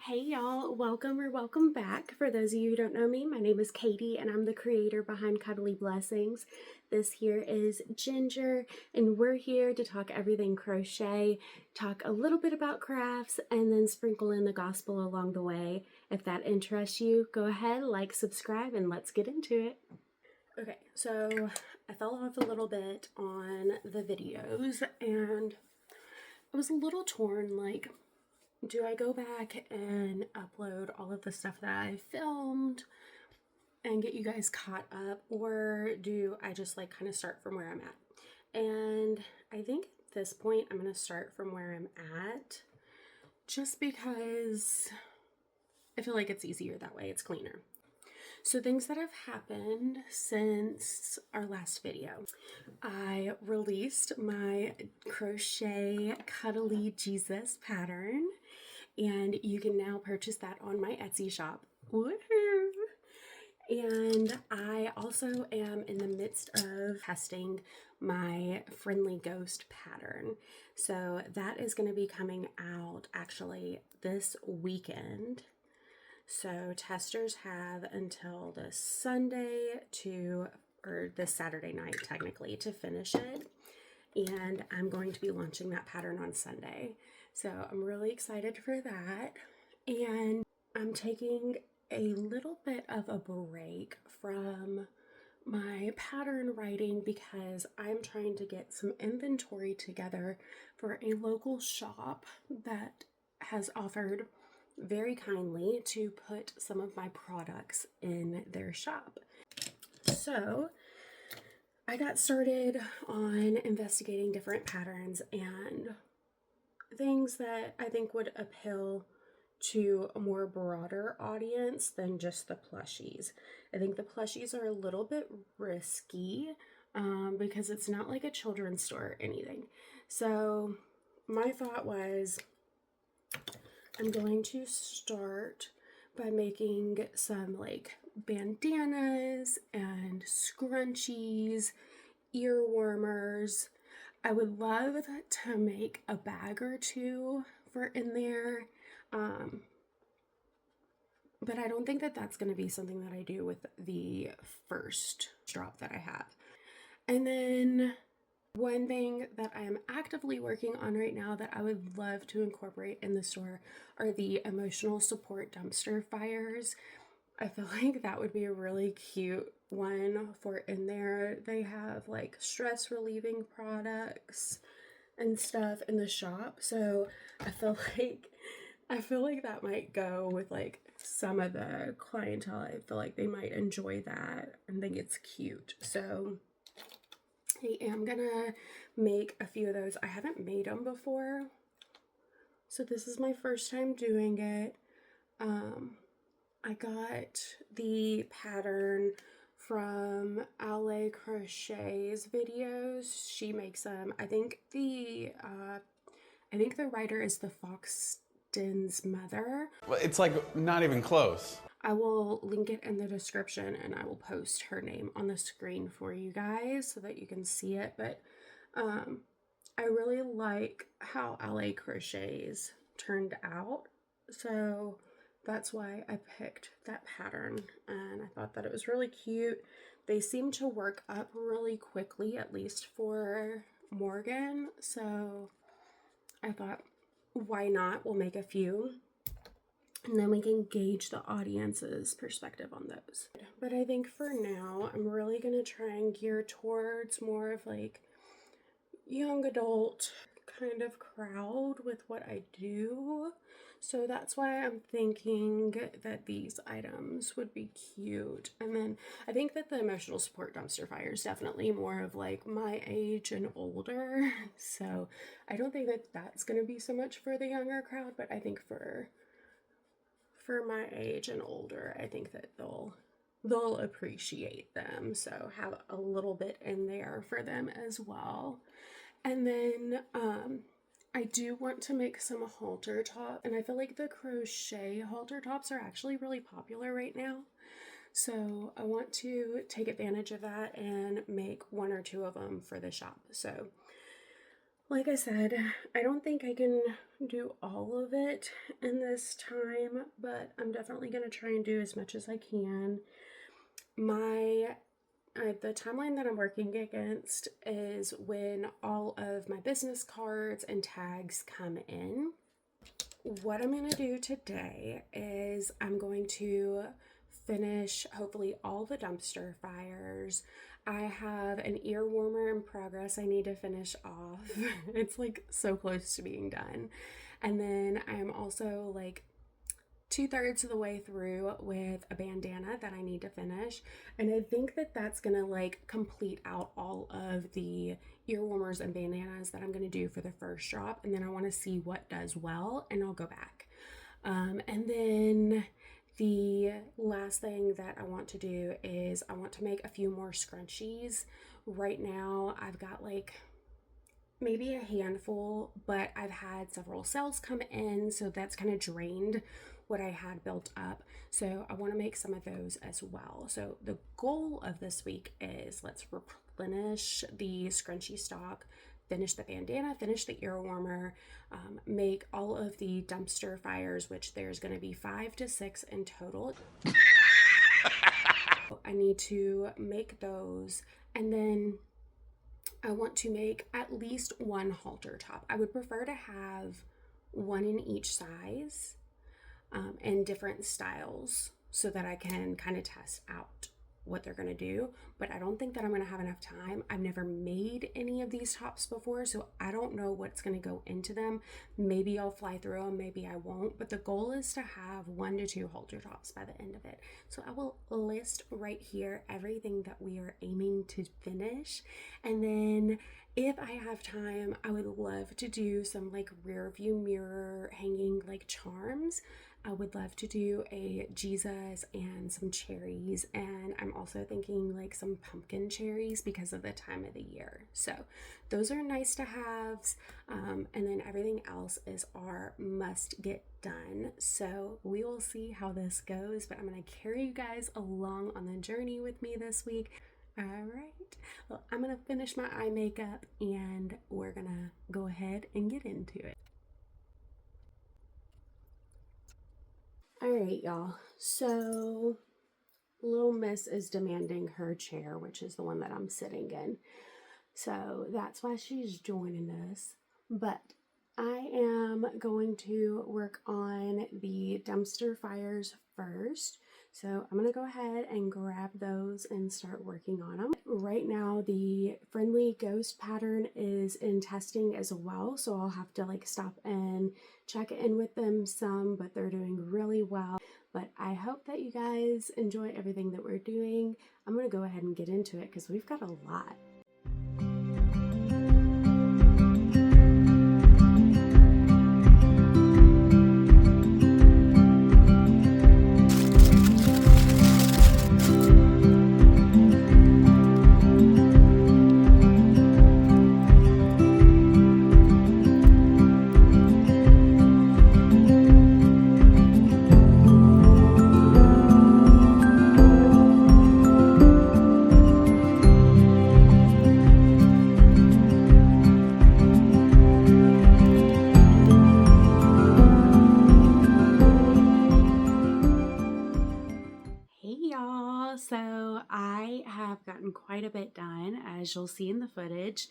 Hey y'all, welcome back. For those of you who don't know me, my name is Katie and I'm the creator behind Cuddly Blessings. This here is Ginger and we're here to talk everything crochet, talk a little bit about crafts, and then sprinkle in the gospel along the way. If that interests you, go ahead, like, subscribe, and let's get into it. Okay, so I fell off a little bit on the videos and I was a little torn, like, do I go back and upload all of the stuff that I filmed and get you guys caught up, or do I just like kind of start from where I'm at? And I think at this point I'm going to start from where I'm at just because I feel like it's easier that way, it's cleaner. So things that have happened since our last video. I released my crochet cuddly Jesus pattern and you can now purchase that on my Etsy shop. Woohoo! And I also am in the midst of testing my Friendly Ghost pattern. So that is going to be coming out actually this weekend. So testers have until this Sunday or this Saturday night technically to finish it. And I'm going to be launching that pattern on Sunday. So I'm really excited for that. And I'm taking a little bit of a break from my pattern writing because I'm trying to get some inventory together for a local shop that has offered very kindly to put some of my products in their shop. So I got started on investigating different patterns and things that I think would appeal to a more broader audience than just the plushies. I think the plushies are a little bit risky because it's not like a children's store or anything. So my thought was, I'm going to start by making some like bandanas and scrunchies, ear warmers. I would love to make a bag or two for in there, but I don't think that that's going to be something that I do with the first drop that I have. And then one thing that I am actively working on right now that I would love to incorporate in the store are the emotional support dumpster fires. I feel like that would be a really cute one for in there. They have like stress relieving products and stuff in the shop. So I feel like that might go with like some of the clientele. I feel like they might enjoy that and think it's cute. So I am gonna make a few of those. I haven't made them before, so this is my first time doing it. I got the pattern from Crochet's videos. She makes them. I think the writer is the Foxton's mother. Well, it's like not even close. I will link it in the description and I will post her name on the screen for you guys so that you can see it. But I really like how Crochet's turned out. So that's why I picked that pattern and I thought that it was really cute. They seem to work up really quickly, at least for Morgan. So I thought, why not? We'll make a few. And then we can gauge the audience's perspective on those. But I think for now, I'm really going to try and gear towards more of like young adult kind of crowd with what I do. So that's why I'm thinking that these items would be cute. And then I think that the emotional support dumpster fire is definitely more of like my age and older. So I don't think that that's going to be so much for the younger crowd, but I think for my age and older, I think that they'll appreciate them. So have a little bit in there for them as well. And then I do want to make some halter top, and I feel like the crochet halter tops are actually really popular right now. So I want to take advantage of that and make one or two of them for the shop. So Like I said, I don't think I can do all of it in this time, but I'm definitely going to try and do as much as I can. The timeline that I'm working against is when all of my business cards and tags come in. What I'm going to do today is I'm going to finish hopefully all the dumpster fires. I have an ear warmer in progress I need to finish off. It's like so close to being done. And then I'm also like 2/3 of the way through with a bandana that I need to finish. And I think that that's gonna like complete out all of the ear warmers and bandanas that I'm gonna do for the first drop. And then I wanna see what does well and I'll go back. And then the last thing that I want to do is I want to make a few more scrunchies. Right now I've got like maybe a handful, but I've had several sales come in, so that's kind of drained what I had built up. So I want to make some of those as well. So the goal of this week is let's replenish the scrunchie stock, finish the bandana, finish the ear warmer, make all of the dumpster fires, which there's going to be 5 to 6 in total. I need to make those, and then I want to make at least one halter top. I would prefer to have one in each size and different styles so that I can kind of test out what they're going to do, but I don't think that I'm going to have enough time. I've never made any of these tops before, so I don't know what's going to go into them. Maybe I'll fly through them, maybe I won't, but the goal is to have 1 to 2 halter tops by the end of it. So I will list right here everything that we are aiming to finish, and then if I have time, I would love to do some like rear view mirror hanging like charms. I would love to do a Jesus and some cherries, and I'm also thinking like some pumpkin cherries because of the time of the year. So those are nice to haves, and then everything else is our must get done. So we will see how this goes, but I'm going to carry you guys along on the journey with me this week. All right, well, I'm going to finish my eye makeup and we're going to go ahead and get into it. All right, y'all. So Little Miss is demanding her chair, which is the one that I'm sitting in. So that's why she's joining us. But I am going to work on the dumpster fires first. So I'm going to go ahead and grab those and start working on them. Right now, the friendly ghost pattern is in testing as well. So I'll have to like stop and check in with them some, but they're doing really well. But I hope that you guys enjoy everything that we're doing. I'm going to go ahead and get into it because we've got a lot. So I have gotten quite a bit done, as you'll see in the footage,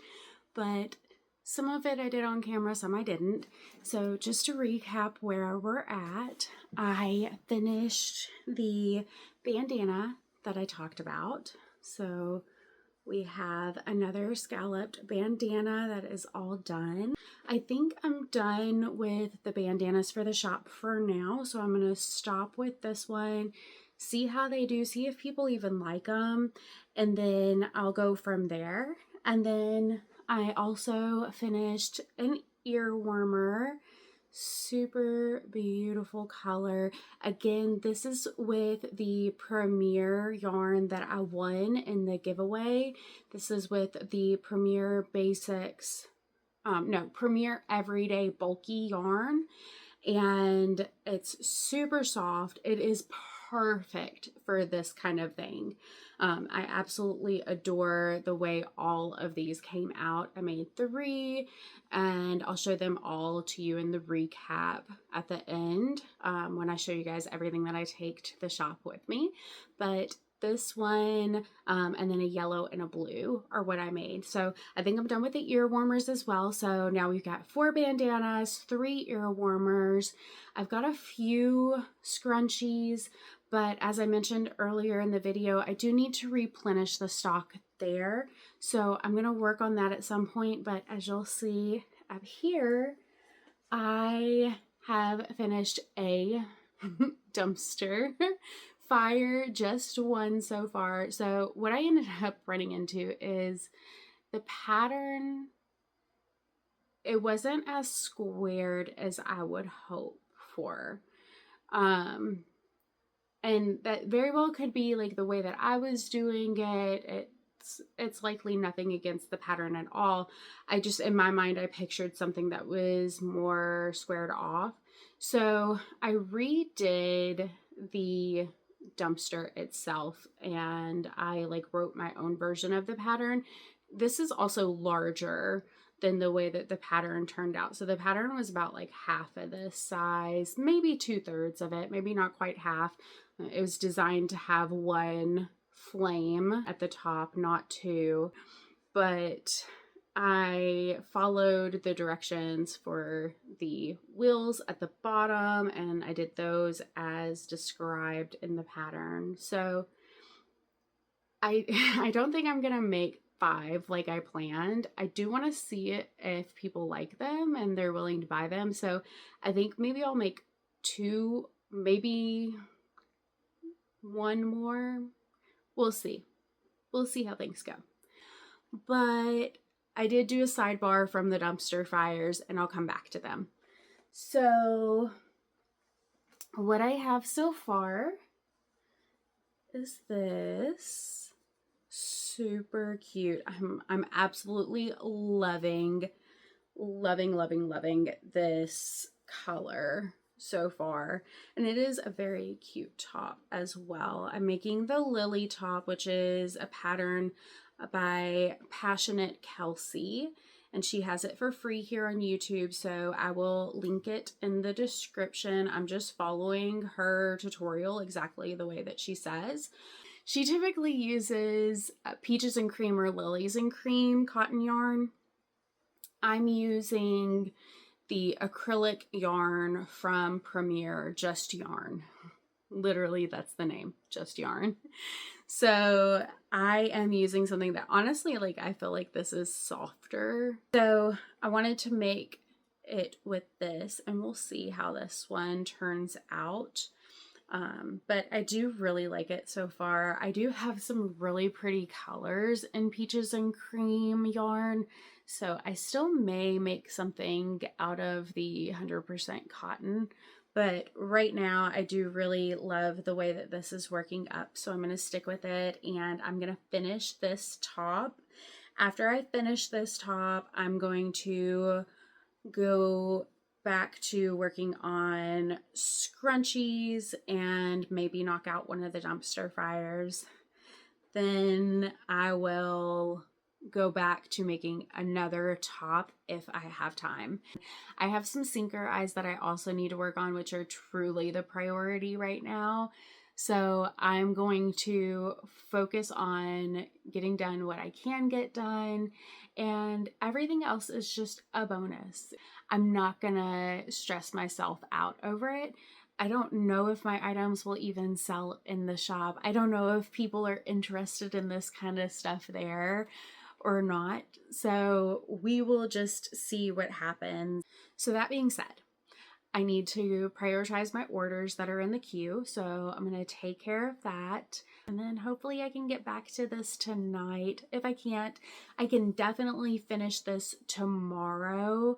but some of it I did on camera, some I didn't. So just to recap where we're at, I finished the bandana that I talked about. So we have another scalloped bandana that is all done. I think I'm done with the bandanas for the shop for now, so I'm going to stop with this one, see how they do, see if people even like them, and then I'll go from there. And then I also finished an ear warmer, super beautiful color. Again, this is with the Premier yarn that I won in the giveaway. This is with the Premier Basics, Premier Everyday Bulky yarn, and it's super soft. It is perfect for this kind of thing. I absolutely adore the way all of these came out. I made 3 and I'll show them all to you in the recap at the end when I show you guys everything that I take to the shop with me. But this one and then a yellow and a blue are what I made. So I think I'm done with the ear warmers as well. So now we've got 4 bandanas, 3 ear warmers. I've got a few scrunchies, but as I mentioned earlier in the video, I do need to replenish the stock there. So I'm going to work on that at some point, but as you'll see up here, I have finished a dumpster fire, just one so far. So what I ended up running into is the pattern, it wasn't as squared as I would hope for. And that very well could be like the way that I was doing it. It's likely nothing against the pattern at all. I just, in my mind, I pictured something that was more squared off. So I redid the dumpster itself and I like wrote my own version of the pattern. This is also larger than the way that the pattern turned out. So the pattern was about like half of this size, maybe 2/3 of it, maybe not quite half. It was designed to have 1 flame at the top, not 2, but I followed the directions for the wheels at the bottom and I did those as described in the pattern. So I don't think I'm gonna make 5 like I planned. I do want to see it if people like them and they're willing to buy them. So I think maybe I'll make 2, maybe 1 more. We'll see. We'll see how things go. But I did do a sidebar from the dumpster fires and I'll come back to them. So what I have so far is this super cute. I'm absolutely loving this color so far, and it is a very cute top as well. I'm making the lily top, which is a pattern by Passionate Kelsie, and she has it for free here on YouTube, so I will link it in the description. I'm just following her tutorial exactly the way that she says. She typically uses peaches and cream or lilies and cream cotton yarn. I'm using the acrylic yarn from Premier, Just Yarn. Literally, that's the name, Just Yarn. So I am using something that honestly, like, I feel like this is softer. So I wanted to make it with this, and we'll see how this one turns out. But I do really like it so far. I do have some really pretty colors in peaches and cream yarn, so I still may make something out of the 100% cotton, but right now I do really love the way that this is working up, so I'm going to stick with it and I'm going to finish this top. After I finish this top, I'm going to go back to working on scrunchies and maybe knock out one of the dumpster fires. Then I will go back to making another top if I have time. I have some sinker eyes that I also need to work on, which are truly the priority right now. So I'm going to focus on getting done what I can get done, and everything else is just a bonus. I'm not gonna stress myself out over it. I don't know if my items will even sell in the shop. I don't know if people are interested in this kind of stuff there or not. So we will just see what happens. So that being said, I need to prioritize my orders that are in the queue. So I'm going to take care of that. And then hopefully I can get back to this tonight. If I can't, I can definitely finish this tomorrow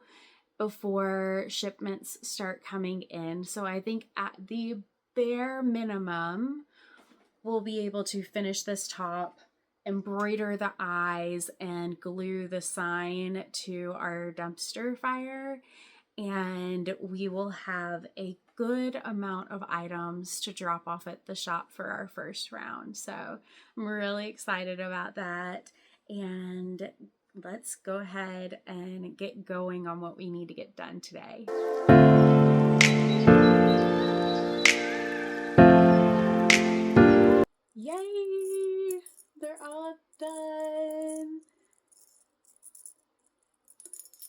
before shipments start coming in. So I think at the bare minimum, we'll be able to finish this top, embroider the eyes, and glue the sign to our dumpster fire. And we will have a good amount of items to drop off at the shop for our first round. So I'm really excited about that. And let's go ahead and get going on what we need to get done today. Yay! They're all done.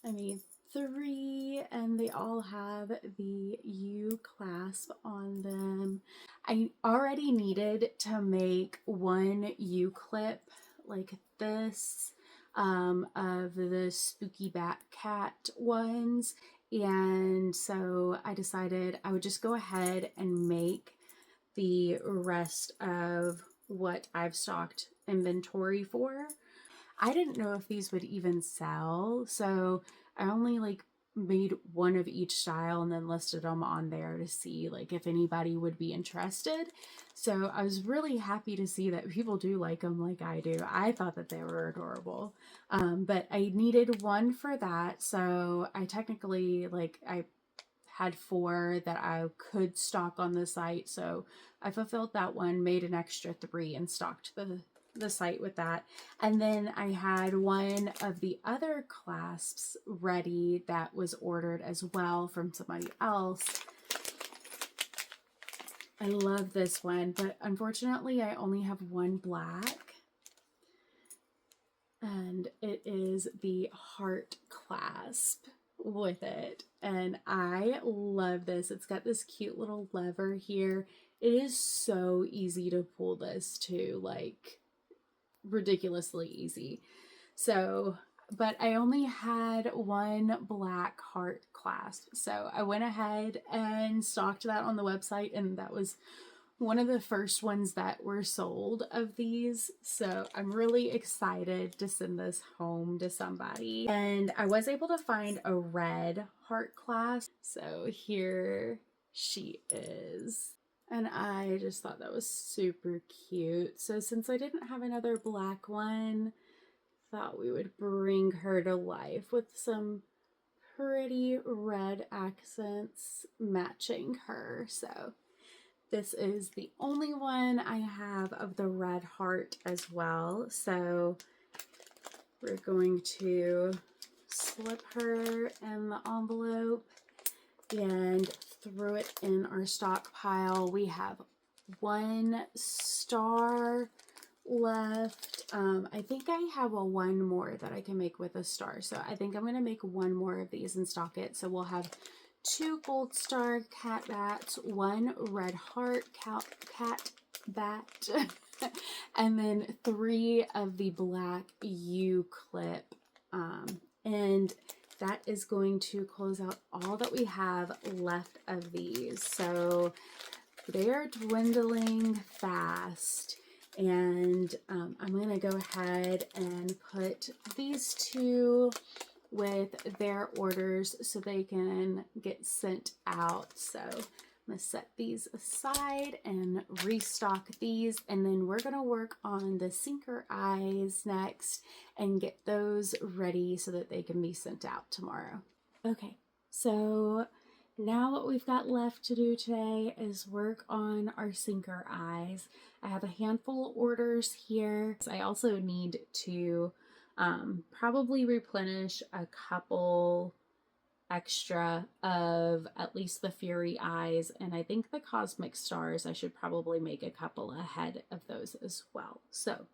I mean, 3, and they all have the U clasp on them. I already needed to make one U clip like this of the spooky bat cat ones, and so I decided I would just go ahead and make the rest of what I've stocked inventory for. I didn't know if these would even sell, so I only like made one of each style and then listed them on there to see like if anybody would be interested. So I was really happy to see that people do like them like I do. I thought that they were adorable, but I needed one for that, so I technically I had 4 that I could stock on the site, so I fulfilled that one, made an extra 3 and stocked the site with that. And then I had one of the other clasps ready that was ordered as well from somebody else. I love this one, but unfortunately I only have one black, and it is the heart clasp with it, and I love this. It's got this cute little lever here. It is so easy to pull this too, like ridiculously easy. So, but I only had one black heart clasp, so I went ahead and stocked that on the website, and that was one of the first ones that were sold of these. So I'm really excited to send this home to somebody. And I was able to find a red heart clasp, so here she is. And I just thought that was super cute. So since I didn't have another black one, thought we would bring her to life with some pretty red accents matching her. So this is the only one I have of the red heart as well. So we're going to slip her in the envelope and throw it in our stockpile. We have 1 star left. I think I have one more that I can make with a star. So I think I'm going to make one more of these and stock it. So we'll have 2 gold star cat bats, 1 red heart cat bat, and then 3 of the black U clip. And that is going to close out all that we have left of these. So they are dwindling fast. And I'm going to go ahead and put these 2 with their orders so they can get sent out. So I'm going to set these aside and restock these, and then we're going to work on the sinker eyes next and get those ready so that they can be sent out tomorrow. Okay, so now what we've got left to do today is work on our sinker eyes. I have a handful of orders here. I also need to probably replenish a couple extra of at least the Fury eyes, and I think the Cosmic Stars, I should probably make a couple ahead of those as well. So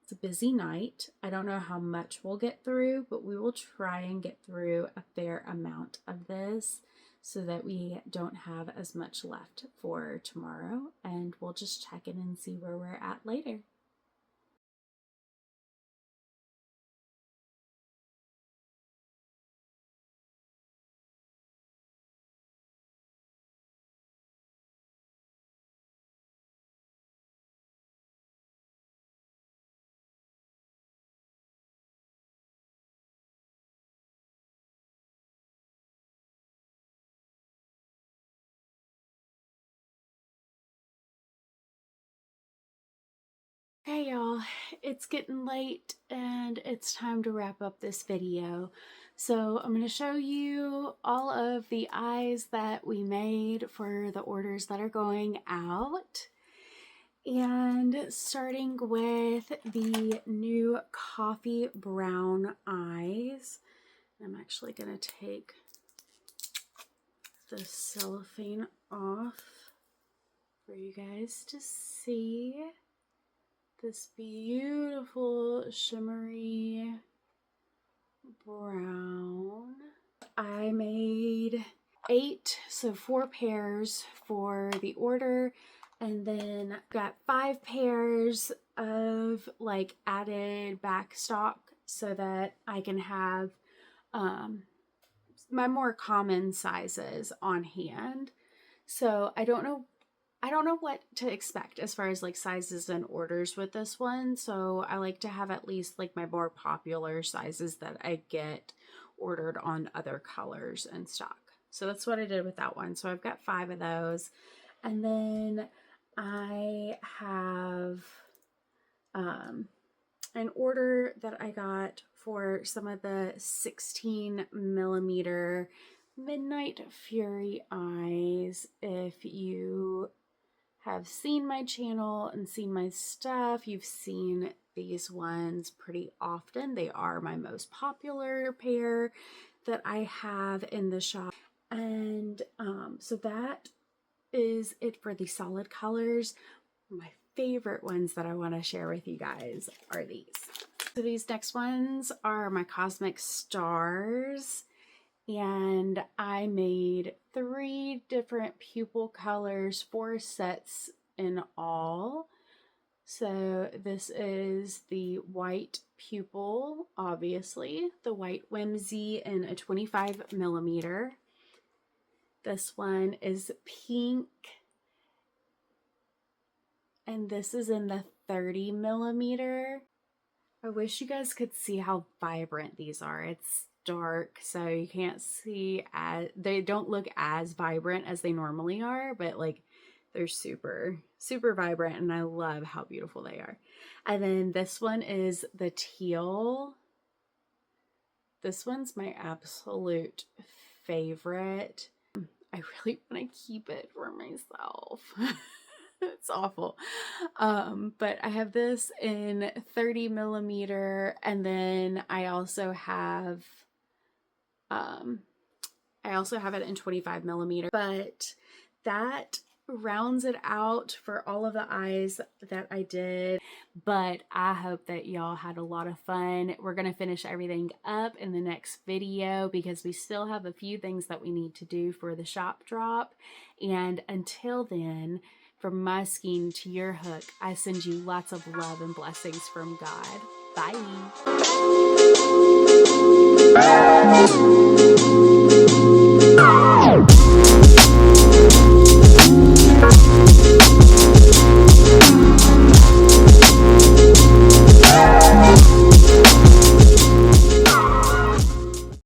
it's a busy night. I don't know how much we'll get through, but we will try and get through a fair amount of this so that we don't have as much left for tomorrow, and we'll just check in and see where we're at later. Hey y'all, it's getting late and it's time to wrap up this video. So I'm going to show you all of the eyes that we made for the orders that are going out. And starting with the new coffee brown eyes. I'm actually going to take the cellophane off for you guys to see this beautiful shimmery brown. I made 8, so 4 pairs for the order, and then got 5 pairs of like added backstock so that I can have my more common sizes on hand. So I don't know what to expect as far as like sizes and orders with this one. So I like to have at least like my more popular sizes that I get ordered on other colors in stock. So that's what I did with that one. So I've got 5 of those. And then I have an order that I got for some of the 16mm Midnight Fury eyes. If you have seen my channel and seen my stuff, you've seen these ones pretty often. They are my most popular pair that I have in the shop. And so that is it for the solid colors. My favorite ones that I want to share with you guys are these. So these next ones are my Cosmic Stars, and I made 3 different pupil colors, 4 sets in all. So this is the white pupil, obviously, the white whimsy in a 25mm. This one is pink, and this is in the 30mm. I wish you guys could see how vibrant these are. It's dark, so you can't see they don't look as vibrant as they normally are, but like they're super vibrant, and I love how beautiful they are. And then this one is the teal. This one's my absolute favorite. I really want to keep it for myself. It's awful. But I have this in 30mm, and then I also have it in 25mm. But that rounds it out for all of the eyes that I did. But I hope that y'all had a lot of fun. We're gonna finish everything up in the next video because we still have a few things that we need to do for the shop drop. And until then, from my skein to your hook, I send you lots of love and blessings from God. Bye.